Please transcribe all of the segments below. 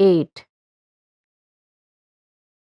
8।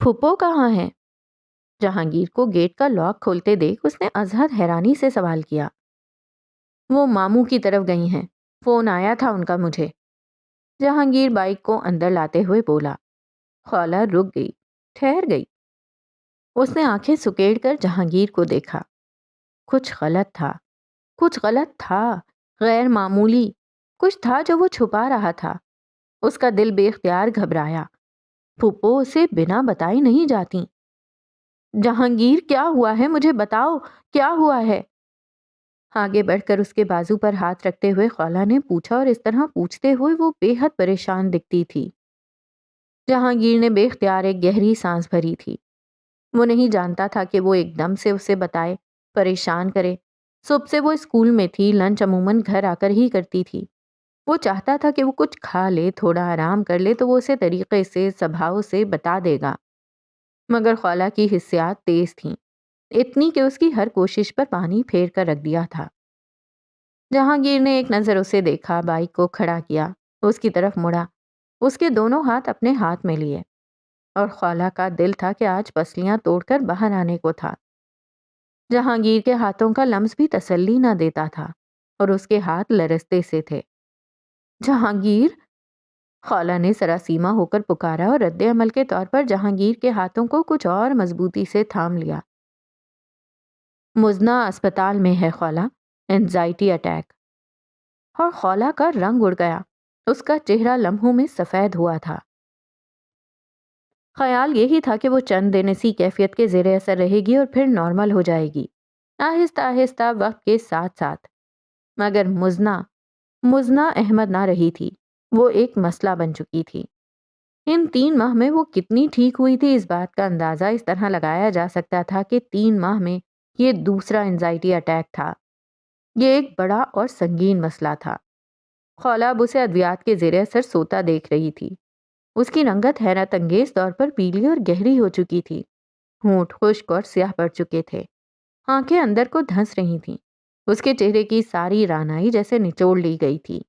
پھپھو کہاں ہے؟ جہانگیر کو گیٹ کا لاک کھولتے دیکھ اس نے اظہر حیرانی سے سوال کیا۔ وہ ماموں کی طرف گئی ہیں، فون آیا تھا ان کا مجھے، جہانگیر بائک کو اندر لاتے ہوئے بولا۔ خالہ رک گئی، ٹھہر گئی۔ اس نے آنکھیں سکیڑ کر جہانگیر کو دیکھا۔ کچھ غلط تھا، کچھ غلط تھا، غیر معمولی کچھ تھا جو وہ چھپا رہا تھا۔ اس کا دل بے اختیار گھبرایا۔ پھپھو اسے بنا بتائے نہیں جاتی۔ جہانگیر کیا ہوا ہے؟ مجھے بتاؤ، کیا ہوا ہے؟ آگے بڑھ کر اس کے بازو پر ہاتھ رکھتے ہوئے خالہ نے پوچھا، اور اس طرح پوچھتے ہوئے وہ بے حد پریشان دکھتی تھی۔ جہانگیر نے بے اختیار ایک گہری سانس بھری تھی۔ وہ نہیں جانتا تھا کہ وہ ایک دم سے اسے بتائے، پریشان کرے۔ صبح سے وہ اسکول میں تھی، لنچ عموماً گھر آ کر ہی کرتی تھی۔ وہ چاہتا تھا کہ وہ کچھ کھا لے، تھوڑا آرام کر لے تو وہ اسے طریقے سے، سبھاؤ سے بتا دے گا، مگر خالہ کی حسیات تیز تھیں، اتنی کہ اس کی ہر کوشش پر پانی پھیر کر رکھ دیا تھا۔ جہانگیر نے ایک نظر اسے دیکھا، بائک کو کھڑا کیا، اس کی طرف مڑا، اس کے دونوں ہاتھ اپنے ہاتھ میں لیے، اور خالہ کا دل تھا کہ آج پسلیاں توڑ کر باہر آنے کو تھا۔ جہانگیر کے ہاتھوں کا لمس بھی تسلی نہ دیتا تھا، اور اس کے ہاتھ لرزتے سے تھے۔ جہانگیر، خالہ نے سراسیمہ ہو کر پکارا، اور رد عمل کے طور پر جہانگیر کے ہاتھوں کو کچھ اور مضبوطی سے تھام لیا۔ مزنہ اسپتال میں ہے خالہ، اینزائٹی اٹیک۔ اور خالہ کا رنگ اڑ گیا، اس کا چہرہ لمحوں میں سفید ہوا تھا۔ خیال یہی تھا کہ وہ چند دن اسی کیفیت کے زیر اثر رہے گی اور پھر نارمل ہو جائے گی، آہستہ آہستہ وقت کے ساتھ ساتھ۔ مگر مزنہ احمد نہ رہی تھی، وہ ایک مسئلہ بن چکی تھی۔ ان 3 ماہ میں وہ کتنی ٹھیک ہوئی تھی، اس بات کا اندازہ اس طرح لگایا جا سکتا تھا کہ 3 ماہ میں یہ دوسرا انزائٹی اٹیک تھا۔ یہ ایک بڑا اور سنگین مسئلہ تھا۔ خالہ اب اسے ادویات کے زیر اثر سوتا دیکھ رہی تھی۔ اس کی رنگت حیرت انگیز طور پر پیلی اور گہری ہو چکی تھی، ہونٹ خشک اور سیاہ پڑ چکے تھے، آنکھیں اندر کو دھنس رہی تھیں، اس کے چہرے کی ساری رانائی جیسے نچوڑ لی گئی تھی۔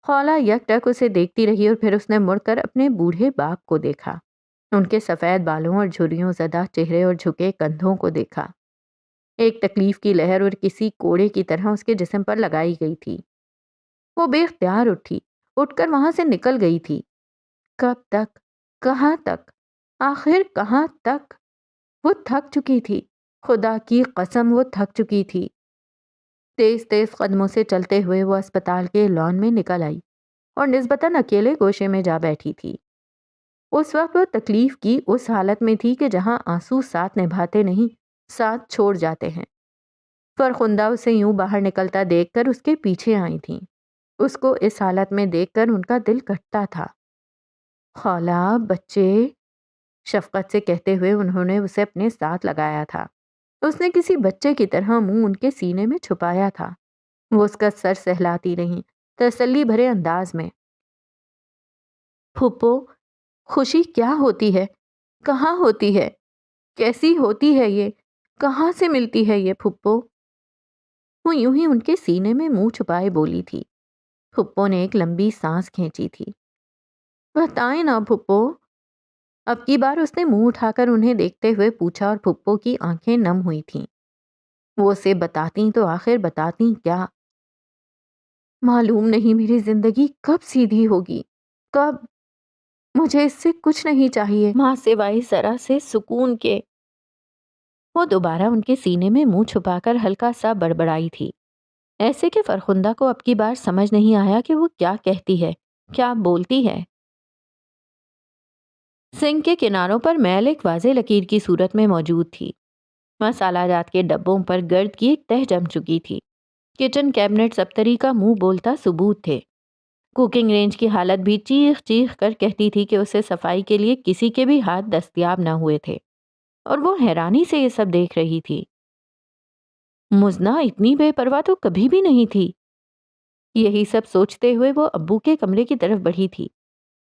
خالہ یک ٹک اسے دیکھتی رہی، اور پھر اس نے مڑ کر اپنے بوڑھے باپ کو دیکھا، ان کے سفید بالوں اور جھریوں زدہ چہرے اور جھکے کندھوں کو دیکھا۔ ایک تکلیف کی لہر اور کسی کوڑے کی طرح اس کے جسم پر لگائی گئی تھی۔ وہ بے اختیار اٹھ کر وہاں سے نکل گئی تھی۔ کب تک؟ کہاں تک؟ آخر کہاں تک؟ وہ تھک چکی تھی، خدا کی قسم وہ تھک چکی تھی۔ تیز تیز قدموں سے چلتے ہوئے وہ اسپتال کے لان میں نکل آئی، اور نسبتاً اکیلے گوشے میں جا بیٹھی تھی۔ اس وقت وہ تکلیف کی اس حالت میں تھی کہ جہاں آنسو ساتھ نبھاتے نہیں، ساتھ چھوڑ جاتے ہیں۔ فرخندہ اسے یوں باہر نکلتا دیکھ کر اس کے پیچھے آئی تھیں۔ اس کو اس حالت میں دیکھ کر ان کا دل کٹتا تھا۔ خالہ، بچے، شفقت سے کہتے ہوئے انہوں نے اسے اپنے ساتھ لگایا تھا۔ اس نے کسی بچے کی طرح منہ ان کے سینے میں چھپایا تھا۔ وہ اس کا سر سہلاتی رہیں، تسلی بھرے انداز میں۔ پھپھو، خوشی کیا ہوتی ہے؟ کہاں ہوتی ہے؟ کیسی ہوتی ہے یہ؟ کہاں سے ملتی ہے یہ پھپھو؟ وہ یوں ہی ان کے سینے میں منہ چھپائے بولی تھی۔ پھپھو نے ایک لمبی سانس کھینچی تھی۔ بتائیں نا پھپھو۔ اب کی بار اس نے منہ اٹھا کر انہیں دیکھتے ہوئے پوچھا، اور پھپھو کی آنکھیں نم ہوئی تھیں۔ وہ اسے بتاتیں تو آخر بتاتیں کیا؟ معلوم نہیں میری زندگی کب سیدھی ہوگی، کب؟ مجھے اس سے کچھ نہیں چاہیے ماں سوائے ذرا سے سکون کے۔ وہ دوبارہ ان کے سینے میں منہ چھپا کر ہلکا سا بڑبڑائی تھی، ایسے کہ فرخندہ کو اب کی بار سمجھ نہیں آیا کہ وہ کیا کہتی ہے، کیا بولتی ہے۔ سنک کے کناروں پر میل ایک واضح لکیر کی صورت میں موجود تھی۔ مسالہ جات کے ڈبوں پر گرد کی ایک تہ جم چکی تھی۔ کچن کیبنٹ سبتری کا منہ بولتا ثبوت تھے۔ کوکنگ رینج کی حالت بھی چیخ چیخ کر کہتی تھی کہ اسے صفائی کے لیے کسی کے بھی ہاتھ دستیاب نہ ہوئے تھے، اور وہ حیرانی سے یہ سب دیکھ رہی تھی۔ مزنہ اتنی بے پرواہ تو کبھی بھی نہیں تھی۔ یہی سب سوچتے ہوئے وہ ابو کے کمرے کی طرف بڑھی تھی۔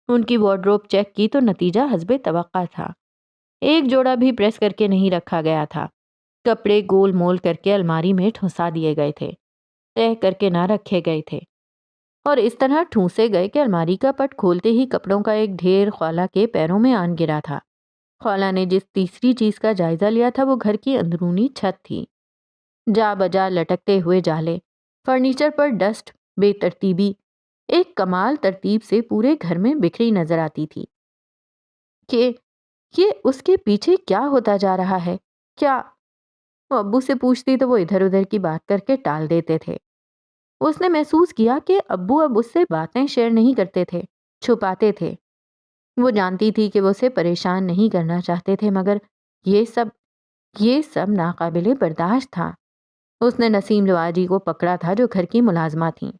ان کی وارڈروب چیک کی تو نتیجہ حسب توقع تھا۔ ایک جوڑا بھی پریس کر کے نہیں رکھا گیا تھا۔ کپڑے گول مول کر کے الماری میں ٹھونسا دیے گئے تھے، تہہ کر کے نہ رکھے گئے تھے، اور اس طرح ٹھونسے گئے کہ الماری کا پٹ کھولتے ہی کپڑوں کا ایک ڈھیر خالہ کے پیروں میں آن گرا تھا۔ خالہ نے جس تیسری چیز کا جائزہ لیا تھا وہ گھر کی اندرونی چھت تھی۔ جا بجا لٹکتے ہوئے جالے، فرنیچر پر ڈسٹ، بے ترتیبی ایک کمال ترتیب سے پورے گھر میں بکھری نظر آتی تھی کہ یہ اس کے پیچھے کیا ہوتا جا رہا ہے۔ کیا وہ ابو سے پوچھتی تو وہ ادھر ادھر کی بات کر کے ٹال دیتے تھے۔ اس نے محسوس کیا کہ ابو اب اس سے باتیں شیئر نہیں کرتے تھے، چھپاتے تھے۔ وہ جانتی تھی کہ وہ اسے پریشان نہیں کرنا چاہتے تھے، مگر یہ سب ناقابل برداشت تھا۔ اس نے نسیم لواجی کو پکڑا تھا جو گھر کی ملازمہ تھیں۔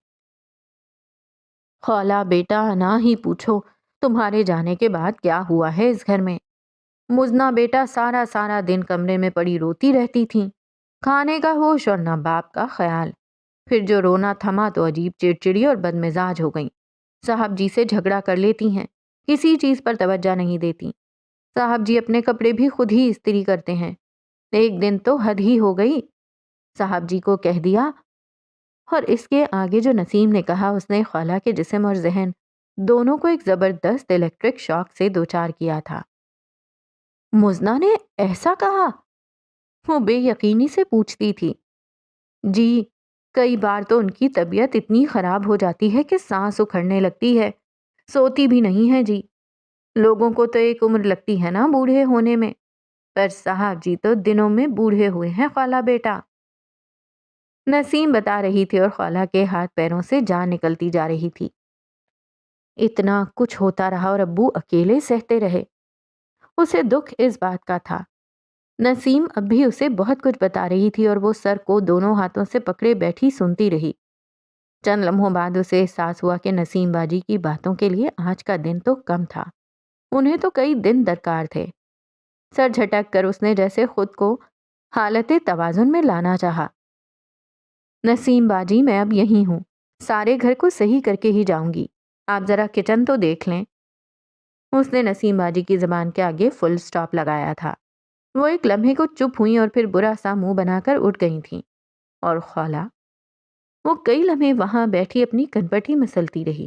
خالہ بیٹا نہ ہی پوچھو، تمہارے جانے کے بعد کیا ہوا ہے اس گھر میں۔ مزنہ بیٹا سارا دن کمرے میں پڑی روتی رہتی تھیں، کھانے کا ہوش اور نہ باپ کا خیال۔ پھر جو رونا تھما تو عجیب چڑچڑی اور بدمزاج ہو گئیں۔ صاحب جی سے جھگڑا کر لیتی ہیں، کسی چیز پر توجہ نہیں دیتی۔ صاحب جی اپنے کپڑے بھی خود ہی استری کرتے ہیں۔ ایک دن تو حد ہی ہو گئی، صاحب جی کو کہہ دیا۔ اور اس کے آگے جو نسیم نے کہا اس نے خالہ کے جسم اور ذہن دونوں کو ایک زبردست الیکٹرک شاک سے دوچار کیا تھا۔ مزنہ نے ایسا کہا؟ وہ بے یقینی سے پوچھتی تھی۔ جی، کئی بار تو ان کی طبیعت اتنی خراب ہو جاتی ہے کہ سانس اکھڑنے لگتی ہے، سوتی بھی نہیں ہے جی۔ لوگوں کو تو ایک عمر لگتی ہے نا بوڑھے ہونے میں، پر صاحب جی تو دنوں میں بوڑھے ہوئے ہیں خالہ بیٹا۔ نسیم بتا رہی تھی اور خالہ کے ہاتھ پیروں سے جان نکلتی جا رہی تھی۔ اتنا کچھ ہوتا رہا اور ابو اکیلے سہتے رہے۔ اسے دکھ اس بات کا تھا۔ نسیم اب بھی اسے بہت کچھ بتا رہی تھی اور وہ سر کو دونوں ہاتھوں سے پکڑے بیٹھی سنتی رہی۔ چند لمحوں بعد اسے احساس ہوا کہ نسیم باجی کی باتوں کے لیے آج کا دن تو کم تھا، انہیں تو کئی دن درکار تھے۔ سر جھٹک کر اس نے جیسے خود کو حالت توازن میں لانا چاہا۔ نسیم باجی میں اب یہیں ہوں، سارے گھر کو صحیح کر کے ہی جاؤں گی، آپ ذرا کچن تو دیکھ لیں۔ اس نے نسیم باجی کی زبان کے آگے فل سٹاپ لگایا تھا۔ وہ ایک لمحے کو چپ ہوئیں اور پھر برا سا منہ بنا کر اٹھ گئی تھیں۔ اور خالہ؟ وہ کئی لمحے وہاں بیٹھی اپنی کنپٹی مسلتی رہی۔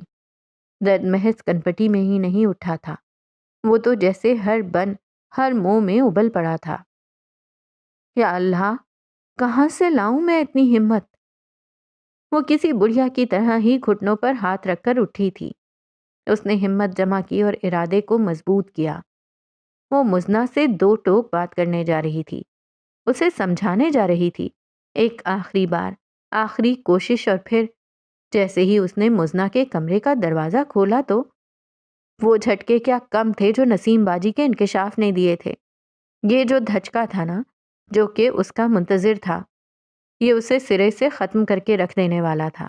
درد محض کنپٹی میں ہی نہیں اٹھا تھا، وہ تو جیسے ہر بن ہر منہ میں ابل پڑا تھا۔ یا اللہ، کہاں سے لاؤں میں اتنی ہمت؟ وہ کسی بڑھیا کی طرح ہی گھٹنوں پر ہاتھ رکھ کر اٹھی تھی۔ اس نے ہمت جمع کی اور ارادے کو مضبوط کیا۔ وہ مزنہ سے دو ٹوک بات کرنے جا رہی تھی، اسے سمجھانے جا رہی تھی، ایک آخری بار، آخری کوشش۔ اور پھر جیسے ہی اس نے مزنہ کے کمرے کا دروازہ کھولا تو وہ جھٹکے کیا کم تھے جو نسیم باجی کے انکشاف نے دیے تھے۔ یہ جو دھچکا تھا نا، جو کہ اس کا منتظر تھا، یہ اسے سرے سے ختم کر کے رکھ دینے والا تھا۔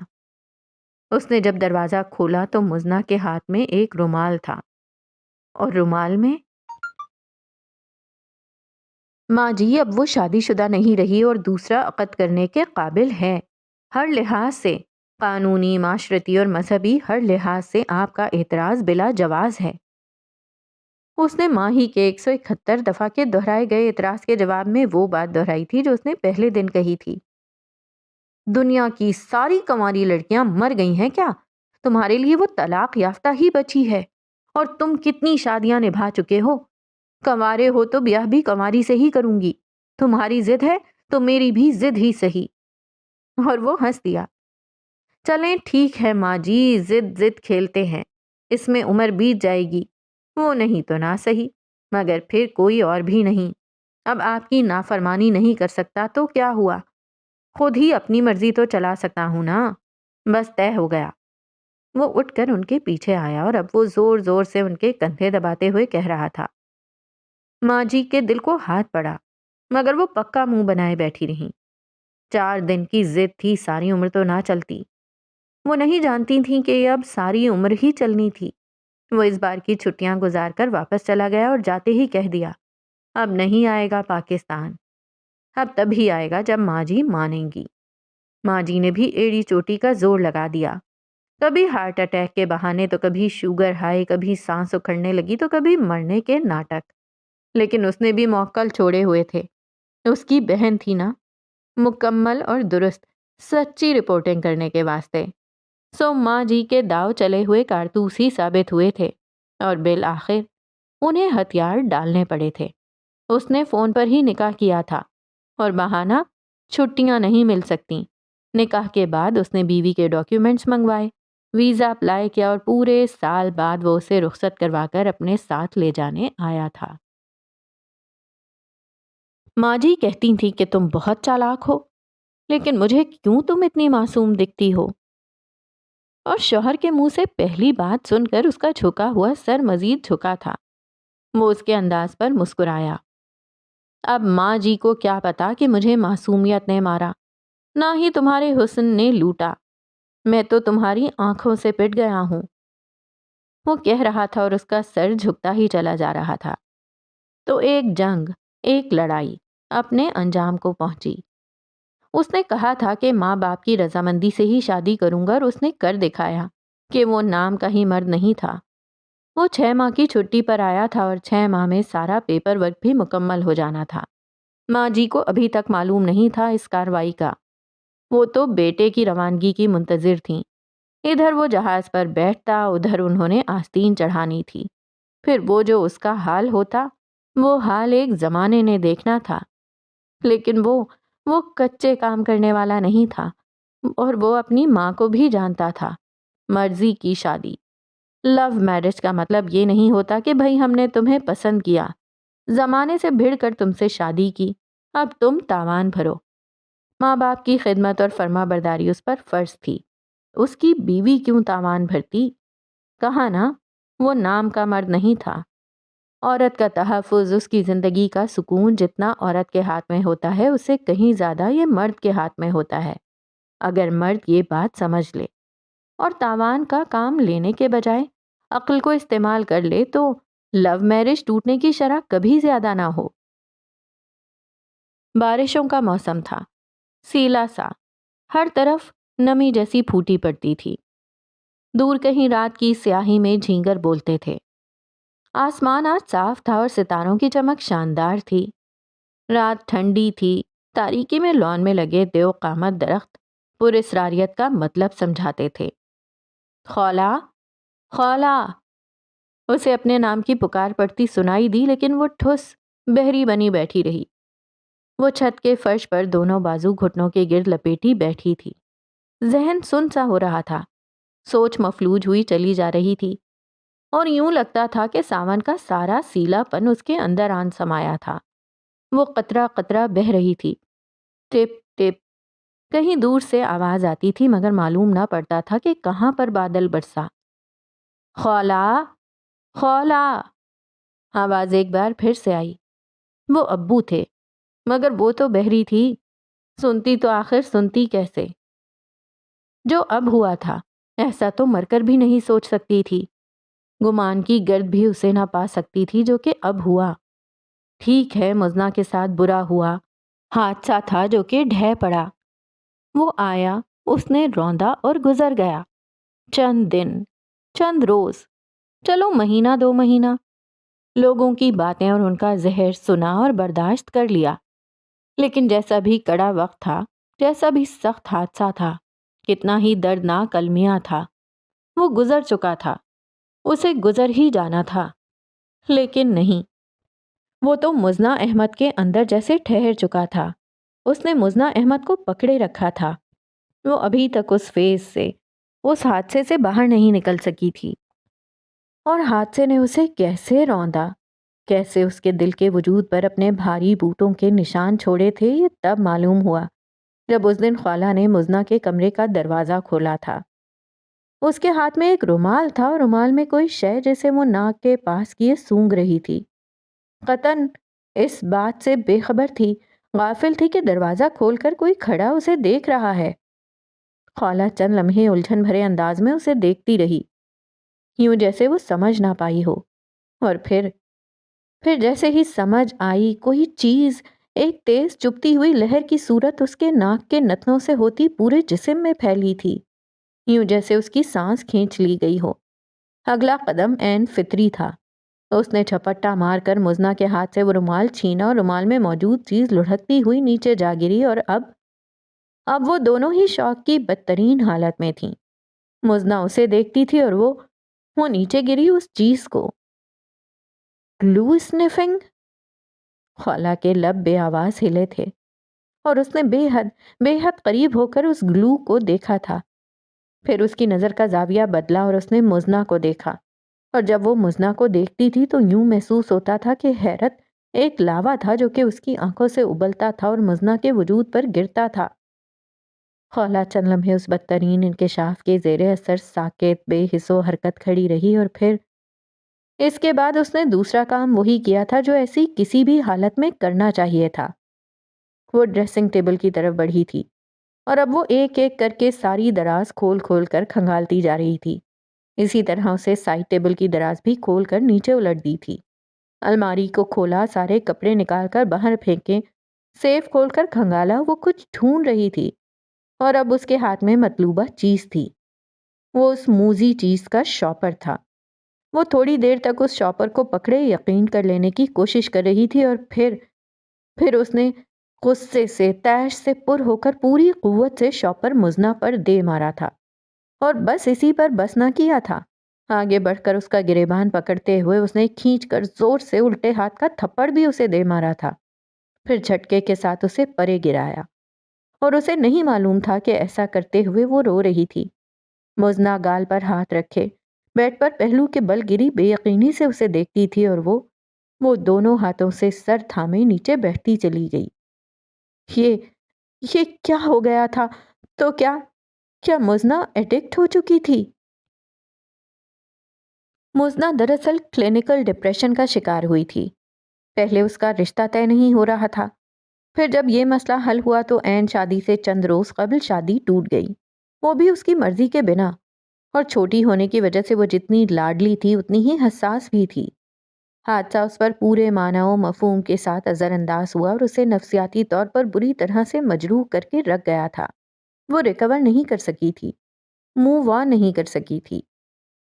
اس نے جب دروازہ کھولا تو مزنہ کے ہاتھ میں ایک رومال تھا، اور رومال میں ماں جی اب وہ شادی شدہ نہیں رہی اور دوسرا عقد کرنے کے قابل ہے۔ ہر لحاظ سے، قانونی، معاشرتی اور مذہبی ہر لحاظ سے آپ کا اعتراض بلا جواز ہے۔ اس نے ماں ہی کے 171 دفعہ کے دہرائے گئے اعتراض کے جواب میں وہ بات دہرائی تھی جو اس نے پہلے دن کہی تھی۔ دنیا کی ساری کنواری لڑکیاں مر گئی ہیں کیا؟ تمہارے لیے وہ طلاق یافتہ ہی بچی ہے، اور تم کتنی شادیاں نبھا چکے ہو۔ کنوارے ہو تو بیاہ بھی کنواری سے ہی کروں گی، تمہاری ضد ہے تو میری بھی ضد ہی سہی۔ اور وہ ہنس دیا۔ چلیں ٹھیک ہے ماں جی، ضد کھیلتے ہیں، اس میں عمر بیت جائے گی، وہ نہیں تو نہ سہی، مگر پھر کوئی اور بھی نہیں۔ اب آپ کی نافرمانی نہیں کر سکتا تو کیا ہوا، خود ہی اپنی مرضی تو چلا سکتا ہوں نا، بس طے ہو گیا۔ وہ اٹھ کر ان کے پیچھے آیا اور اب وہ زور زور سے ان کے کندھے دباتے ہوئے کہہ رہا تھا۔ ماں جی کے دل کو ہاتھ پڑا، مگر وہ پکا منہ بنائے بیٹھی رہیں۔ 4 دن کی ضد تھی، ساری عمر تو نہ چلتی۔ وہ نہیں جانتی تھیں کہ اب ساری عمر ہی چلنی تھی۔ وہ اس بار کی چھٹیاں گزار کر واپس چلا گیا اور جاتے ہی کہہ دیا، اب نہیں آئے گا پاکستان، اب تبھی آئے گا جب ماں جی مانیں گی۔ ماں جی نے بھی ایڑی چوٹی کا زور لگا دیا، کبھی ہارٹ اٹیک کے بہانے تو کبھی شوگر ہائی، کبھی سانس اکھڑنے لگی تو کبھی مرنے کے ناٹک۔ لیکن اس نے بھی موکل چھوڑے ہوئے تھے، اس کی بہن تھی نا، مکمل اور درست سچی رپورٹنگ کرنے کے واسطے۔ سو ماں جی کے داؤ چلے ہوئے کارتوس ہی ثابت ہوئے تھے، اور بالآخر انہیں ہتھیار ڈالنے پڑے تھے۔ اس نے فون پر ہی نکاح کیا تھا اور بہانہ چھٹیاں نہیں مل سکتیں۔ نکاح کے بعد اس نے بیوی کے ڈاکیومنٹس منگوائے، ویزا اپلائی کیا اور پورے سال بعد وہ اسے رخصت کروا کر اپنے ساتھ لے جانے آیا تھا۔ ماں جی کہتی تھی کہ تم بہت چالاک ہو، لیکن مجھے کیوں تم اتنی معصوم دکھتی ہو؟ اور شوہر کے منہ سے پہلی بات سن کر اس کا جھکا ہوا سر مزید جھکا تھا۔ وہ اس کے انداز پر مسکرایا۔ اب ماں جی کو کیا پتا کہ مجھے معصومیت نے مارا، نہ ہی تمہارے حسن نے لوٹا، میں تو تمہاری آنکھوں سے پٹ گیا ہوں۔ وہ کہہ رہا تھا اور اس کا سر جھکتا ہی چلا جا رہا تھا۔ تو ایک جنگ، ایک لڑائی اپنے انجام کو پہنچی۔ اس نے کہا تھا کہ ماں باپ کی رضامندی سے ہی شادی کروں گا اور اس نے کر دکھایا کہ وہ نام کا ہی مرد نہیں تھا۔ وہ 6 ماہ کی چھٹی پر آیا تھا اور 6 ماہ میں سارا پیپر ورک بھی مکمل ہو جانا تھا۔ ماں جی کو ابھی تک معلوم نہیں تھا اس کارروائی کا۔ وہ تو بیٹے کی روانگی کی منتظر تھیں۔ ادھر وہ جہاز پر بیٹھتا، ادھر انہوں نے آستین چڑھانی تھی۔ پھر وہ جو اس کا حال ہوتا، وہ حال ایک زمانے نے دیکھنا تھا۔ لیکن وہ کچے کام کرنے والا نہیں تھا، اور وہ اپنی ماں کو بھی جانتا تھا۔ مرضی کی شادی، لو میرج کا مطلب یہ نہیں ہوتا کہ بھئی ہم نے تمہیں پسند کیا، زمانے سے بھیڑ کر تم سے شادی کی، اب تم تاوان بھرو۔ ماں باپ کی خدمت اور فرما برداری اس پر فرض تھی۔ اس کی بیوی کیوں تاوان بھرتی؟ کہا نا، وہ نام کا مرد نہیں تھا۔ عورت کا تحفظ، اس کی زندگی کا سکون جتنا عورت کے ہاتھ میں ہوتا ہے، اسے کہیں زیادہ یہ مرد کے ہاتھ میں ہوتا ہے، اگر مرد یہ بات سمجھ لے اور تاوان کا کام لینے کے بجائے عقل کو استعمال کر لے تو لو میرج ٹوٹنے کی شرح کبھی زیادہ نہ ہو۔ بارشوں کا موسم تھا، سیلا سا، ہر طرف نمی جیسی پھوٹی پڑتی تھی۔ دور کہیں رات کی سیاہی میں جھینگر بولتے تھے۔ آسمان آج صاف تھا اور ستاروں کی چمک شاندار تھی۔ رات ٹھنڈی تھی، تاریکی میں لان میں لگے دیو قامت درخت پر اسراریت کا مطلب سمجھاتے تھے۔ خولا، خولا، اسے اپنے نام کی پکار پڑتی سنائی دی، لیکن وہ ٹھس بہری بنی بیٹھی رہی۔ وہ چھت کے فرش پر دونوں بازو گھٹنوں کے گرد لپیٹی بیٹھی تھی۔ ذہن سن سا ہو رہا تھا، سوچ مفلوج ہوئی چلی جا رہی تھی، اور یوں لگتا تھا کہ ساون کا سارا سیلا پن اس کے اندر آن سمایا تھا۔ وہ قطرہ قطرہ بہہ رہی تھی، ٹپ ٹپ۔ کہیں دور سے آواز آتی تھی مگر معلوم نہ پڑتا تھا کہ کہاں پر بادل برسا۔ خولا، خولا، آواز ایک بار پھر سے آئی۔ وہ ابو تھے، مگر وہ تو بہری تھی، سنتی تو آخر سنتی کیسے؟ جو اب ہوا تھا ایسا تو مر کر بھی نہیں سوچ سکتی تھی۔ گمان کی گرد بھی اسے نہ پا سکتی تھی جو کہ اب ہوا۔ ٹھیک ہے، مزنا کے ساتھ برا ہوا، حادثہ تھا جو کہ ڈھہ پڑا۔ وہ آیا، اس نے روندا اور گزر گیا۔ چند دن، چند روز، چلو مہینہ 2 مہینہ، لوگوں کی باتیں اور ان کا زہر سنا اور برداشت کر لیا۔ لیکن جیسا بھی کڑا وقت تھا، جیسا بھی سخت حادثہ تھا، کتنا ہی دردناک المیہ تھا، وہ گزر چکا تھا، اسے گزر ہی جانا تھا۔ لیکن نہیں، وہ تو مزنا احمد کے اندر جیسے ٹھہر چکا تھا۔ اس نے مزنا احمد کو پکڑے رکھا تھا۔ وہ ابھی تک اس فیز سے، اس حادثے سے باہر نہیں نکل سکی تھی، اور حادثے نے اسے کیسے روندا، کیسے اس کے دل کے وجود پر اپنے بھاری بوٹوں کے نشان چھوڑے تھے، یہ تب معلوم ہوا جب اس دن خالہ نے مزنا کے کمرے کا دروازہ کھولا تھا۔ اس کے ہاتھ میں ایک رومال تھا اور رومال میں کوئی شے جسے وہ ناک کے پاس کیے سونگھ رہی تھی۔ قطعاً اس بات سے بے خبر تھی، غافل تھی کہ دروازہ کھول کر کوئی کھڑا اسے دیکھ رہا ہے۔ خالہ چند لمحے الجھن بھرے انداز میں اسے دیکھتی رہی، یوں جیسے وہ سمجھ نہ پائی ہو، اور پھر جیسے ہی سمجھ آئی، کوئی چیز، ایک تیز چپتی ہوئی لہر کی صورت اس کے ناک کے نتنوں سے ہوتی پورے جسم میں پھیلی تھی، یوں جیسے اس کی سانس کھینچ لی گئی ہو۔ اگلا قدم عین فطری تھا۔ اس نے چھپٹا مار کر مزنا کے ہاتھ سے وہ رومال چھینا اور رومال میں موجود چیز لڑھکتی ہوئی نیچے جا گری، اور اب وہ دونوں ہی شوق کی بدترین حالت میں تھیں۔ مزنا اسے دیکھتی تھی اور وہ نیچے گری اس چیز کو۔ گلو اسنیفنگ؟ خالہ کے لب بے آواز ہلے تھے اور اس نے بے حد قریب ہو کر اس گلو کو دیکھا تھا. پھر اس کی نظر کا زاویہ بدلا اور اس نے مزنہ کو دیکھا، اور جب وہ مزنہ کو دیکھتی تھی تو یوں محسوس ہوتا تھا کہ حیرت ایک لاوا تھا جو کہ اس کی آنکھوں سے ابلتا تھا اور مزنہ کے وجود پر گرتا تھا. خالہ چند لمحے اس بدترین انکشاف کے زیر اثر ساکت بے حس و حرکت کھڑی رہی، اور پھر اس کے بعد اس نے دوسرا کام وہی کیا تھا جو ایسی کسی بھی حالت میں کرنا چاہیے تھا. وہ ڈریسنگ ٹیبل کی طرف بڑھی تھی اور اب وہ ایک ایک کر کے ساری دراز کھول کھول کر کھنگالتی جا رہی تھی. اسی طرح اسے سائڈ ٹیبل کی دراز بھی کھول کر نیچے الٹ دی تھی. الماری کو کھولا، سارے کپڑے نکال کر باہر پھینکے، سیف کھول کر کھنگالا. وہ کچھ ڈھونڈ رہی تھی اور اب اس کے ہاتھ میں مطلوبہ چیز تھی. وہ اس موذی چیز کا شاپر تھا. وہ تھوڑی دیر تک اس شاپر کو پکڑے یقین کر لینے کی کوشش کر رہی تھی، اور پھر اس نے غصے سے تیش سے پر ہو کر پوری قوت سے شاپر مزنہ پر دے مارا تھا. اور بس اسی پر بس نہ کیا تھا، آگے بڑھ کر اس کا گریبان پکڑتے ہوئے اس نے کھینچ کر زور سے الٹے ہاتھ کا تھپڑ بھی اسے دے مارا تھا. پھر جھٹکے کے ساتھ اسے پرے گرایا، اور اسے نہیں معلوم تھا کہ ایسا کرتے ہوئے وہ رو رہی تھی. مزنہ گال پر ہاتھ رکھے بیڈ پر پہلو کے بل گری بے یقینی سے اسے دیکھتی تھی، اور وہ دونوں ہاتھوں سے سر تھامے نیچے بیٹھتی چلی گئی. یہ کیا ہو گیا تھا؟ تو کیا مزنہ ایڈکٹ ہو چکی تھی؟ مزنہ دراصل کلینکل ڈپریشن کا شکار ہوئی تھی. پہلے اس کا رشتہ طے نہیں ہو رہا تھا، پھر جب یہ مسئلہ حل ہوا تو عین شادی سے چند روز قبل شادی ٹوٹ گئی، وہ بھی اس کی مرضی کے بنا. اور چھوٹی ہونے کی وجہ سے وہ جتنی لاڈلی تھی اتنی ہی حساس بھی تھی. حادثہ اس پر پورے معنی و مفہوم کے ساتھ اثر انداز ہوا اور اسے نفسیاتی طور پر بری طرح سے مجروح کر کے رکھ گیا تھا. وہ ریکور نہیں کر سکی تھی، موو آن نہیں کر سکی تھی.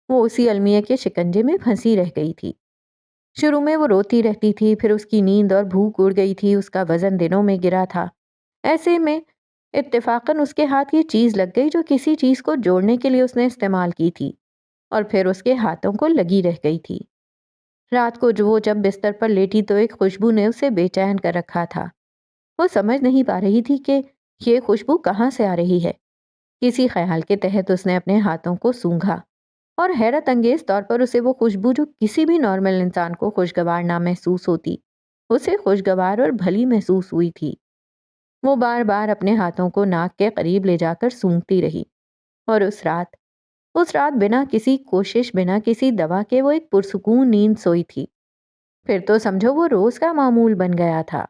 وہ اسی المیہ کے شکنجے میں پھنسی رہ گئی تھی. شروع میں وہ روتی رہتی تھی، پھر اس کی نیند اور بھوک اڑ گئی تھی، اس کا وزن دنوں میں گرا تھا. ایسے میں اتفاقاً اس کے ہاتھ یہ چیز لگ گئی جو کسی چیز کو جوڑنے کے لیے اس نے استعمال کی تھی، اور پھر اس کے ہاتھوں کو لگی رہ گئی تھی. رات کو وہ جب بستر پر لیٹی تو ایک خوشبو نے اسے بے چین کر رکھا تھا. وہ سمجھ نہیں پا رہی تھی کہ یہ خوشبو کہاں سے آ رہی ہے. کسی خیال کے تحت اس نے اپنے ہاتھوں کو سونگھا، اور حیرت انگیز طور پر اسے وہ خوشبو جو کسی بھی نارمل انسان کو خوشگوار نہ محسوس ہوتی، اسے خوشگوار اور بھلی محسوس ہوئی تھی. وہ بار بار اپنے ہاتھوں کو ناک کے قریب لے جا کر سونگھتی رہی، اور اس رات بنا کسی کوشش، بنا کسی دوا کے وہ ایک پرسکون نیند سوئی تھی. پھر تو سمجھو وہ روز کا معمول بن گیا تھا.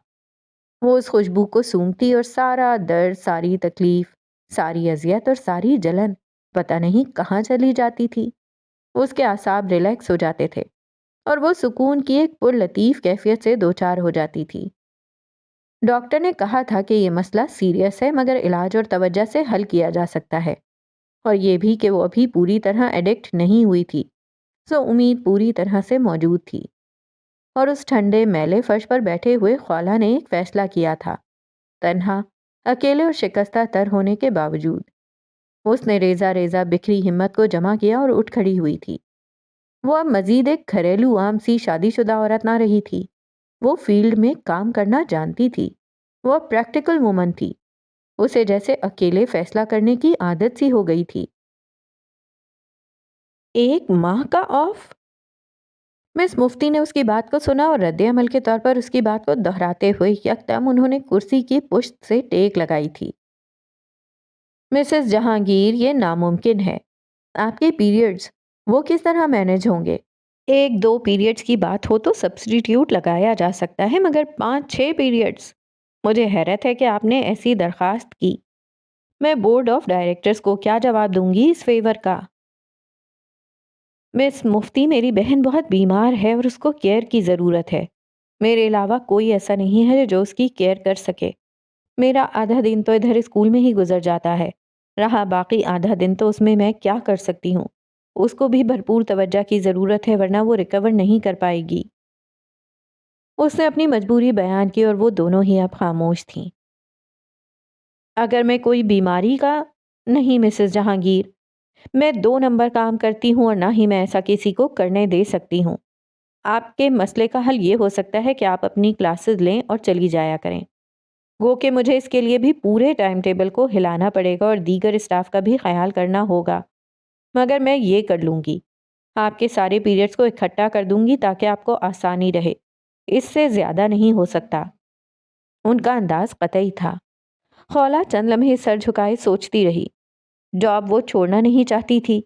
وہ اس خوشبو کو سونگھتی اور سارا درد، ساری تکلیف، ساری اذیت اور ساری جلن پتہ نہیں کہاں چلی جاتی تھی. اس کے اعصاب ریلیکس ہو جاتے تھے اور وہ سکون کی ایک پر لطیف کیفیت سے دوچار ہو جاتی تھی. ڈاکٹر نے کہا تھا کہ یہ مسئلہ سیریس ہے، مگر علاج اور توجہ سے حل کیا جا سکتا ہے، اور یہ بھی کہ وہ ابھی پوری طرح ایڈکٹ نہیں ہوئی تھی، سو امید پوری طرح سے موجود تھی. اور اس ٹھنڈے میلے فرش پر بیٹھے ہوئے خالہ نے ایک فیصلہ کیا تھا. تنہا، اکیلے اور شکستہ تر ہونے کے باوجود اس نے ریزہ ریزہ بکھری ہمت کو جمع کیا اور اٹھ کھڑی ہوئی تھی. وہ اب مزید ایک گھریلو عام سی شادی شدہ عورت نہ رہی تھی. وہ فیلڈ میں کام کرنا جانتی تھی. وہ پریکٹیکل وومن تھی. اسے جیسے اکیلے فیصلہ کرنے کی عادت سی ہو گئی تھی. 1 ماہ کا آف؟ مس مفتی نے اس کی بات کو سنا اور رد عمل کے طور پر اس کی بات کو دہراتے ہوئے یکدم انہوں نے کرسی کی پشت سے ٹیک لگائی تھی. مسز جہانگیر، یہ ناممکن ہے. آپ کے پیریڈز وہ کس طرح مینج ہوں گے؟ 1-2 پیریڈز کی بات ہو تو سبسٹیٹیوٹ لگایا جا سکتا ہے، مگر 5-6 پیریڈز؟ مجھے حیرت ہے کہ آپ نے ایسی درخواست کی. میں بورڈ آف ڈائریکٹرز کو کیا جواب دوں گی اس فیور کا؟ مس مفتی، میری بہن بہت بیمار ہے اور اس کو کیئر کی ضرورت ہے. میرے علاوہ کوئی ایسا نہیں ہے جو اس کی کیئر کر سکے. میرا آدھا دن تو ادھر اسکول میں ہی گزر جاتا ہے، رہا باقی آدھا دن تو اس میں کیا کر سکتی ہوں. اس کو بھی بھرپور توجہ کی ضرورت ہے، ورنہ وہ ریکور نہیں کر پائے گی. اس نے اپنی مجبوری بیان کی اور وہ دونوں ہی اب خاموش تھیں. اگر میں کوئی بیماری کا؟ نہیں مسز جہانگیر، میں 2 نمبر کام کرتی ہوں اور نہ ہی میں ایسا کسی کو کرنے دے سکتی ہوں. آپ کے مسئلے کا حل یہ ہو سکتا ہے کہ آپ اپنی کلاسز لیں اور چلی جایا کریں۔ وہ کہ مجھے اس کے لیے بھی پورے ٹائم ٹیبل کو ہلانا پڑے گا اور دیگر اسٹاف کا بھی خیال کرنا ہوگا، مگر میں یہ کر لوں گی۔ آپ کے سارے پیریڈز کو اکٹھا کر دوں گی تاکہ آپ کو آسانی رہے۔ اس سے زیادہ نہیں ہو سکتا۔ ان کا انداز قطعی تھا۔ خولا چند لمحے سر جھکائے سوچتی رہی۔ جاب وہ چھوڑنا نہیں چاہتی تھی۔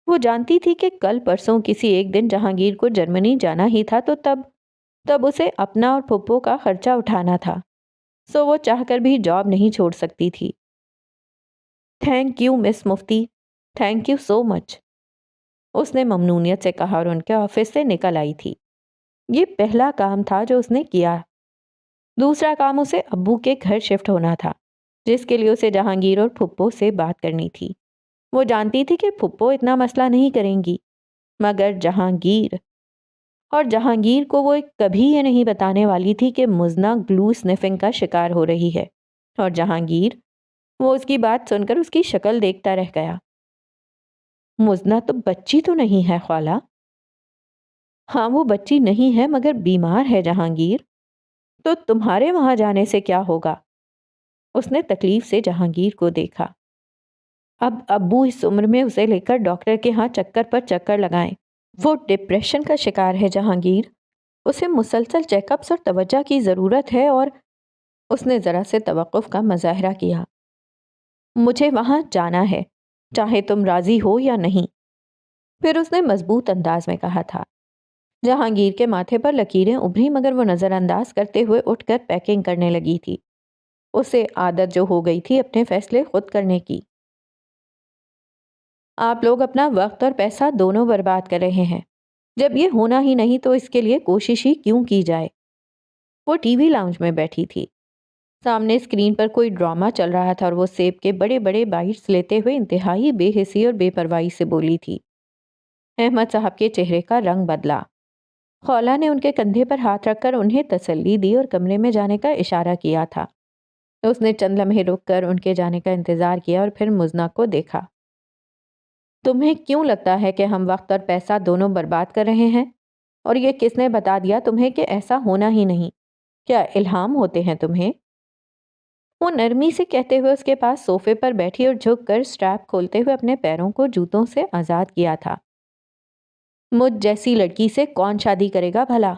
وہ جانتی تھی کہ کل پرسوں کسی ایک دن جہانگیر کو جرمنی جانا ہی تھا، تو تب اسے اپنا اور پھپھو کا خرچہ اٹھانا تھا، سو وہ چاہ کر بھی جاب نہیں چھوڑ سکتی تھی۔ Thank you miss Mufti, thank you so much, اس نے ممنونیت سے کہا اور ان کے آفس سے نکل آئی تھی۔ یہ پہلا کام تھا جو اس نے کیا۔ دوسرا کام اسے ابو کے گھر شفٹ ہونا تھا، جس کے لیے اسے جہانگیر اور پھپھو سے بات کرنی تھی۔ وہ جانتی تھی کہ پھپھو اتنا مسئلہ نہیں کریں گی، مگر جہانگیر کو وہ کبھی یہ نہیں بتانے والی تھی کہ مزنہ گلو سنفنگ کا شکار ہو رہی ہے، اور جہانگیر، وہ اس کی بات سن کر اس کی شکل دیکھتا رہ گیا۔ مزنہ تو بچی تو نہیں ہے خولا؟ ہاں وہ بچی نہیں ہے مگر بیمار ہے جہانگیر۔ تو تمہارے وہاں جانے سے کیا ہوگا؟ اس نے تکلیف سے جہانگیر کو دیکھا۔ اب ابو اس عمر میں اسے لے کر ڈاکٹر کے ہاں چکر پر چکر لگائیں۔ وہ ڈپریشن کا شکار ہے جہانگیر، اسے مسلسل چیک اپس اور توجہ کی ضرورت ہے، اور اس نے ذرا سے توقف کا مظاہرہ کیا۔ مجھے وہاں جانا ہے، چاہے تم راضی ہو یا نہیں، پھر اس نے مضبوط انداز میں کہا تھا۔ جہانگیر کے ماتھے پر لکیریں ابھری، مگر وہ نظر انداز کرتے ہوئے اٹھ کر پیکنگ کرنے لگی تھی۔ اسے عادت جو ہو گئی تھی اپنے فیصلے خود کرنے کی۔ آپ لوگ اپنا وقت اور پیسہ دونوں برباد کر رہے ہیں۔ جب یہ ہونا ہی نہیں تو اس کے لیے کوشش ہی کیوں کی جائے؟ وہ ٹی وی لاؤنج میں بیٹھی تھی۔ سامنے اسکرین پر کوئی ڈرامہ چل رہا تھا اور وہ سیب کے بڑے بڑے بائٹس لیتے ہوئے انتہائی بے حسی اور بے پرواہی سے بولی تھی۔ احمد صاحب کے چہرے کا رنگ بدلا۔ خولا نے ان کے کندھے پر ہاتھ رکھ کر انہیں تسلی دی اور کمرے میں جانے کا اشارہ کیا تھا۔ اس نے چند لمحے رک کر ان کے جانے کا انتظار کیا اور پھر مزنہ کو دیکھا۔ تمہیں کیوں لگتا ہے کہ ہم وقت اور پیسہ دونوں برباد کر رہے ہیں؟ اور یہ کس نے بتا دیا تمہیں کہ ایسا ہونا ہی نہیں؟ کیا الہام ہوتے ہیں تمہیں؟ وہ نرمی سے کہتے ہوئے اس کے پاس صوفے پر بیٹھی اور جھک کر سٹریپ کھولتے ہوئے اپنے پیروں کو جوتوں سے آزاد کیا تھا۔ مجھ جیسی لڑکی سے کون شادی کرے گا بھلا؟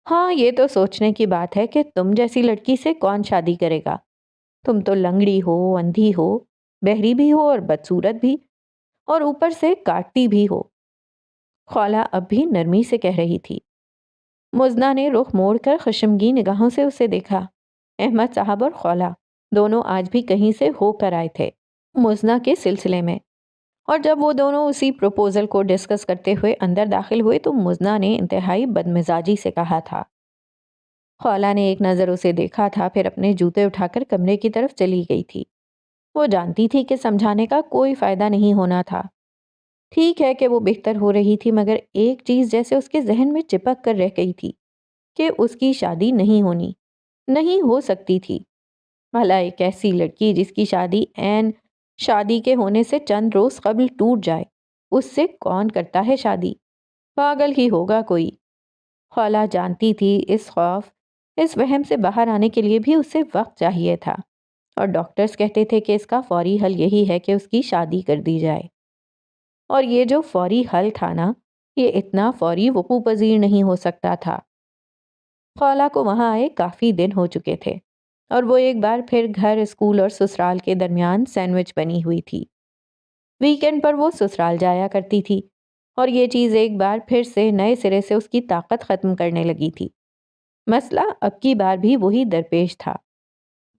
ہاں یہ تو سوچنے کی بات ہے کہ تم جیسی لڑکی سے کون شادی کرے گا؟ تم تو لنگڑی ہو، اندھی ہو، بہری بھی ہو اور بدصورت بھی، اور اوپر سے کاٹتی بھی ہو۔ خولا اب بھی نرمی سے کہہ رہی تھی۔ مزنہ نے رخ موڑ کر خشمگین نگاہوں سے اسے دیکھا۔ احمد صاحب اور خولا دونوں آج بھی کہیں سے ہو کر آئے تھے مزنہ کے سلسلے میں، اور جب وہ دونوں اسی پروپوزل کو ڈسکس کرتے ہوئے اندر داخل ہوئے تو مزنہ نے انتہائی بدمزاجی سے کہا تھا۔ خولا نے ایک نظر اسے دیکھا تھا، پھر اپنے جوتے اٹھا کر کمرے کی طرف چلی گئی تھی۔ وہ جانتی تھی کہ سمجھانے کا کوئی فائدہ نہیں ہونا تھا۔ ٹھیک ہے کہ وہ بہتر ہو رہی تھی، مگر ایک چیز جیسے اس کے ذہن میں چپک کر رہ گئی تھی کہ اس کی شادی نہیں ہو سکتی تھی۔ بھلا ایک ایسی لڑکی جس کی شادی عین شادی کے ہونے سے چند روز قبل ٹوٹ جائے، اس سے کون کرتا ہے شادی؟ پاگل ہی ہوگا کوئی۔ خولا جانتی تھی اس خوف، اس وہم سے باہر آنے کے لیے بھی اسے وقت چاہیے تھا، اور ڈاکٹرز کہتے تھے کہ اس کا فوری حل یہی ہے کہ اس کی شادی کر دی جائے۔ اور یہ جو فوری حل تھا نا، یہ اتنا فوری وقوع پذیر نہیں ہو سکتا تھا۔ خولا کو وہاں آئے کافی دن ہو چکے تھے، اور وہ ایک بار پھر گھر، اسکول اور سسرال کے درمیان سینڈوچ بنی ہوئی تھی۔ ویکینڈ پر وہ سسرال جایا کرتی تھی، اور یہ چیز ایک بار پھر سے نئے سرے سے اس کی طاقت ختم کرنے لگی تھی۔ مسئلہ اب کی بار بھی وہی درپیش تھا۔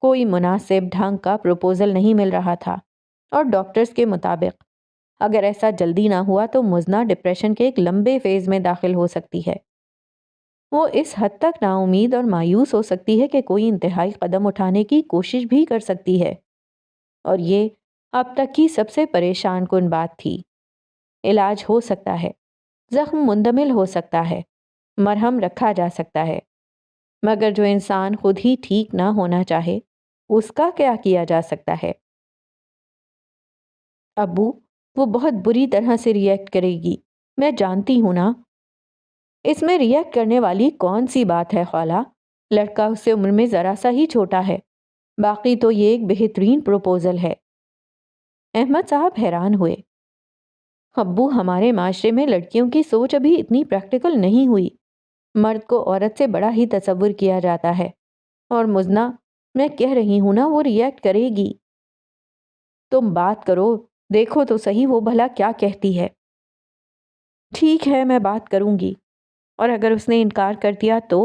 کوئی مناسب ڈھنگ کا پروپوزل نہیں مل رہا تھا، اور ڈاکٹرز کے مطابق اگر ایسا جلدی نہ ہوا تو مزنہ ڈپریشن کے ایک لمبے فیز میں داخل ہو سکتی ہے۔ وہ اس حد تک نا امید اور مایوس ہو سکتی ہے کہ کوئی انتہائی قدم اٹھانے کی کوشش بھی کر سکتی ہے، اور یہ اب تک کی سب سے پریشان کن بات تھی۔ علاج ہو سکتا ہے، زخم مندمل ہو سکتا ہے، مرہم رکھا جا سکتا ہے، مگر جو انسان خود ہی ٹھیک نہ ہونا چاہے، اس کا کیا کیا جا سکتا ہے؟ ابو، وہ بہت بری طرح سے ریئیکٹ کرے گی، میں جانتی ہوں نا۔ اس میں ریئیکٹ کرنے والی کون سی بات ہے خالہ؟ لڑکا اس سے عمر میں ذرا سا ہی چھوٹا ہے، باقی تو یہ ایک بہترین پروپوزل ہے۔ احمد صاحب حیران ہوئے۔ ابو، ہمارے معاشرے میں لڑکیوں کی سوچ ابھی اتنی پریکٹیکل نہیں ہوئی، مرد کو عورت سے بڑا ہی تصور کیا جاتا ہے، اور مزنہ، میں کہہ رہی ہوں نا، وہ ریئیکٹ کرے گی۔ تم بات کرو، دیکھو تو صحیح وہ بھلا کیا کہتی ہے۔ ٹھیک ہے، میں بات کروں گی، اور اگر اس نے انکار کر دیا تو؟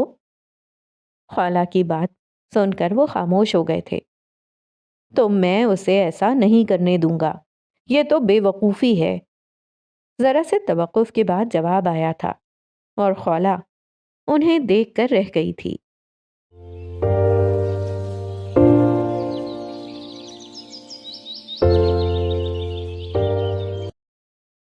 خالہ کی بات سن کر وہ خاموش ہو گئے تھے۔ تو میں اسے ایسا نہیں کرنے دوں گا، یہ تو بے وقوفی ہے۔ ذرا سے توقف کے بعد جواب آیا تھا، اور خالہ انہیں دیکھ کر رہ گئی تھی۔